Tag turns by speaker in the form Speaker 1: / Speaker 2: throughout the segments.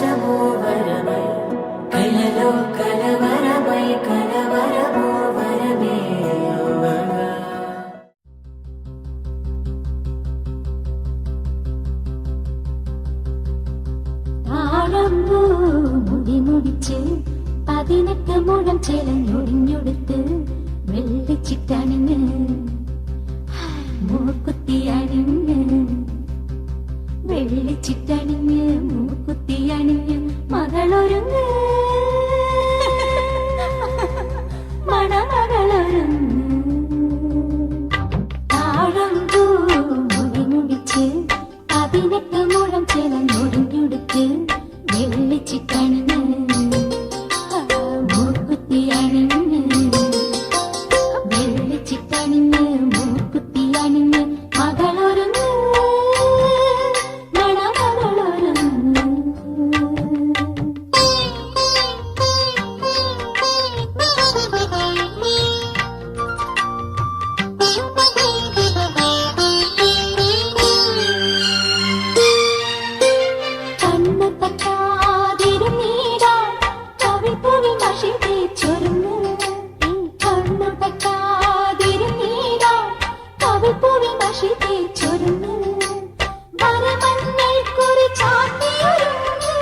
Speaker 1: ആകാശമോ വരമൈ കലലോ കലവരമൈ കലവരമോ വരമേ
Speaker 2: മുടിമുടിച്ച് 18 മുഴം ചേലഞ്ഞൊടിഞ്ഞൊടുത്ത് വെള്ളിച്ചിട്ടണിഞ്ഞ് മൂക്കുത്തിയണിഞ്ഞ് വെള്ളിച്ചിട്ടണിഞ്ഞ് മൂക്കുത്തിയണിഞ്ഞ് മകളൊരുങ്ങ് മണമകളൊരുങ്ങ് താഴമ്പൂ മുടിമുടിച്ച് 18 മുഴം ചേലഞ്ഞൊടിഞ്ഞൊടുത്ത് വെള്ളിച്ചിട്ടണിഞ്ഞ് മൂക്കുത്തിയണിഞ്ഞ് വെള്ളിച്ചിട്ടണിഞ്ഞ് മൂക്കുത്തിയണിഞ്ഞ് മകളൊരുങ്ങ് മണമകളൊരുങ്ങ് കണ്ണ് തട്ടാതിരുന്നീടാ കവിൾപ്പുവിൽ മഷി തേച്ചൊരുങ്ങ് കണ്ണു തട്ടാതിരുന്നീടാ കവിൾപ്പുവിൽ മഷി തേച്ചൊരുങ്ങ് വരമഞ്ഞൾക്കൊരു ചാത്തിയൊരുങ്ങ്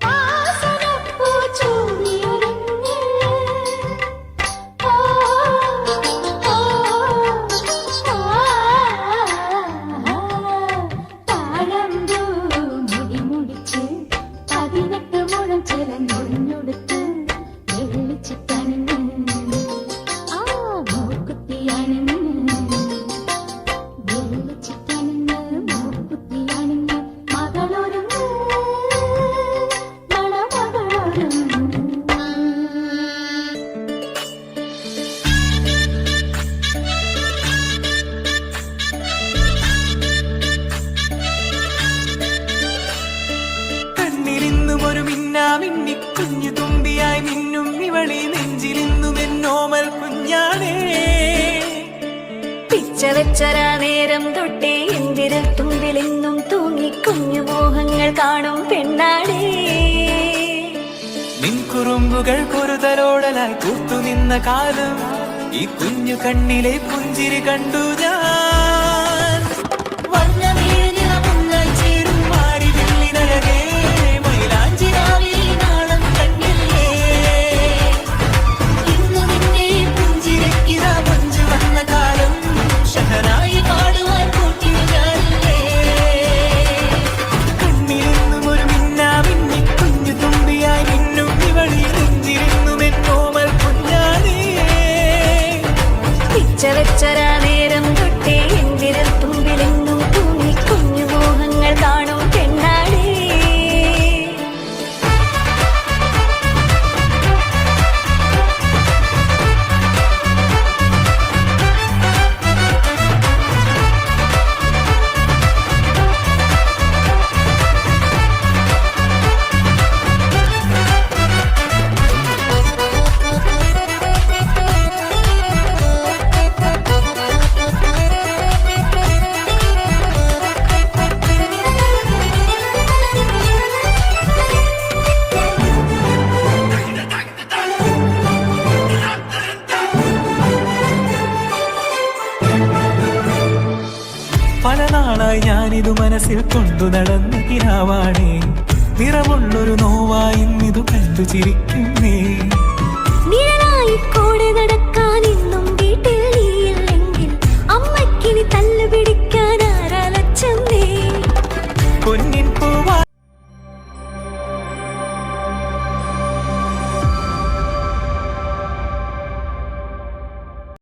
Speaker 2: വാസനപ്പൂ ചൂടിയൊരുങ്ങ് താഴമ്പൂ മുടിമുടിച്ച് 18 മുഴം ചേലഞ്ഞൊടിഞ്ഞൊടുത്ത് വെള്ളിച്ചിട്ടണിഞ്ഞ് മൂക്കുത്തിയണിഞ്ഞ് വെള്ളിച്ചിട്ടണിഞ്ഞ് മൂക്കുത്തിയണിഞ്ഞ് മകളൊരുങ്ങ് മണമകളൊരുങ്ങ്
Speaker 3: കണ്ണിലിന്നും ഒരു മിന്നാമിന്നി കുഞ്ഞു തുമ്പിയായി മിന്നും ഇവളി നെഞ്ചിലിന്നും എന്നോമൽ കുഞ്ഞാണേ
Speaker 2: പിച്ച വെച്ചരാ നേരം തൊട്ടേ എന്തിരൽ തുമ്പിലെന്നും തൂങ്ങി കുഞ്ഞു മോഹങ്ങൾ കാണും പെണ്ണാടേ
Speaker 3: നിൻ കുറുമ്പുകൾ കുറുതലോടലായി കൂത്തുനിന്ന കാലം ഈ കുഞ്ഞു കണ്ണിലെ പുഞ്ചിരി കണ്ടു ഞാൻ വർണ്ണമേനിറമുങ്ങായി ചേരും മാറി വെള്ളിനഴകേ മൈലാഞ്ചി രാവിലെ നാളം കണ്ണില്ലേ ഇന്നു നിന്നെ പുഞ്ചിരിക്കിതാ മഞ്ചു വന്ന കാലം ഷഹനായി പാടുവാൻ കൂട്ടിനു ഞാനില്ലേ കണ്ണിലെന്നും ഒരു മിന്നാമിന്നി കുഞ്ഞു തുമ്പിയായി മിന്നും ഇവളി നെഞ്ചിലിന്നും എന്നോമൽ കുഞ്ഞാണേ
Speaker 2: പിച്ച വെച്ചരാ നേരം തൊട്ടേ എന്തിരൽ തുമ്പിലെന്നും തൂങ്ങി കുഞ്ഞു മോഹങ്ങൾ കാണും പെണ്ണാടേ
Speaker 3: പല നാളായി ഞാനിതു മനസ്സിൽ കൊണ്ടു നടന്ന കിനാവാണേ നിറമുള്ളൊരു നോവായി ഇന്നിതു കണ്ടു ചിരിക്കുന്നേ